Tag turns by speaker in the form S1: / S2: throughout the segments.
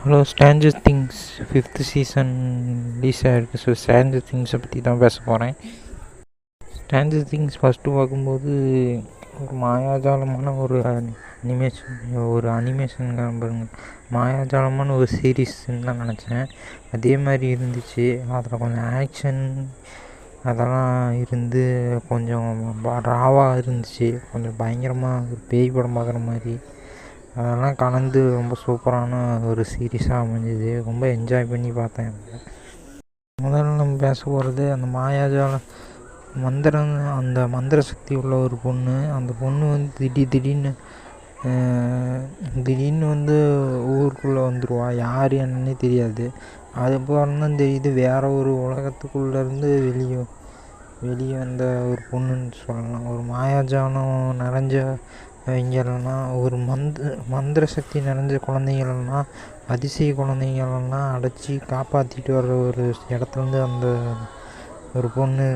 S1: Hello, Stranger things 5th season release ஆகிருக்கு. So Stranger திங்ஸை பற்றி தான் பேச போகிறேன். ஸ்ட்ரேஞ்சர் திங்ஸ் ஃபஸ்ட்டு பார்க்கும்போது ஒரு மாயாஜாலமான அனிமேஷன் பாருங்க, மாயாஜாலமான ஒரு சீரீஸ்ன்னு தான் நினச்சேன். அதே மாதிரி இருந்துச்சு. அதில் கொஞ்சம் ஆக்ஷன் அதெல்லாம் இருந்து கொஞ்சம் ராவாக இருந்துச்சு. கொஞ்சம் பயங்கரமாக ஒரு பேய் படம் பார்க்குற மாதிரி அதெல்லாம் கலந்து ரொம்ப சூப்பரான ஒரு சீரீஸாக அமைஞ்சுது. ரொம்ப என்ஜாய் பண்ணி பார்த்தேன். முதல்ல நம்ம பேச போகிறது அந்த மாயாஜால அந்த மந்திர சக்தி உள்ள ஒரு பொண்ணு. அந்த பொண்ணு வந்து திடீர்னு வந்து ஊருக்குள்ளே வந்துடுவா. யார் என்னன்னே தெரியாது. அதுக்கப்புறம் தான் தெரியுது வேற ஒரு உலகத்துக்குள்ளேருந்து வெளியே வந்த ஒரு பொண்ணுன்னு சொல்லலாம். ஒரு மாயாஜாலம் நிறைஞ்ச இவங்களெல்லாம் ஒரு மந்திர சக்தி நிறைஞ்ச குழந்தைங்களெல்லாம், அதிசய குழந்தைங்களெல்லாம் அடைச்சி காப்பாற்றிட்டு வர்ற ஒரு இடத்துலேருந்து அந்த ஒரு பொண்ணு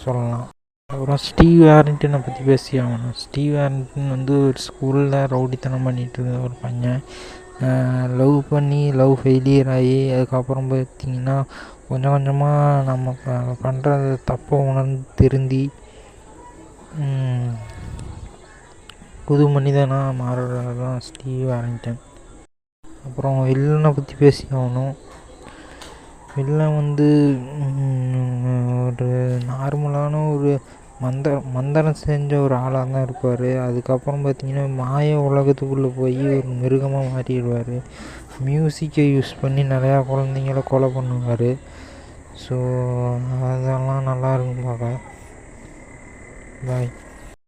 S1: சொல்லலாம். அப்புறம் ஸ்டீவ் ஆரிங்டனை பற்றி பேசி ஆகணும். ஸ்டீவ் ஆரிங்டன் வந்து ஒரு ஸ்கூலில் ரவுடித்தனம் பண்ணிகிட்டு இருந்த ஒரு பையன். லவ் ஃபெயிலியர் ஆகி அதுக்கப்புறம் பார்த்திங்கன்னா கொஞ்சம் கொஞ்சமாக நம்ம பண்ணுறது தப்பை உணர்ந்து திருந்தி புது மனிதனாக மாறுறது தான் ஸ்டீவ் ஆரிங்டன். அப்புறம் வில்லனை பற்றி பேசி ஆகணும். வில்லன் வந்து ஒரு நார்மலான ஒரு மந்திரம் செஞ்ச ஒரு ஆளாக தான் இருப்பார். அதுக்கப்புறம் பார்த்திங்கன்னா மாய உலகத்துக்குள்ளே போய் ஒரு மிருகமாக மாறிடுவார். மியூசிக்கை யூஸ் பண்ணி நிறையா குழந்தைங்கள கொலை பண்ணுவார். ஸோ அதெல்லாம் நல்லா இருக்கும் பார்க்க. பாய்.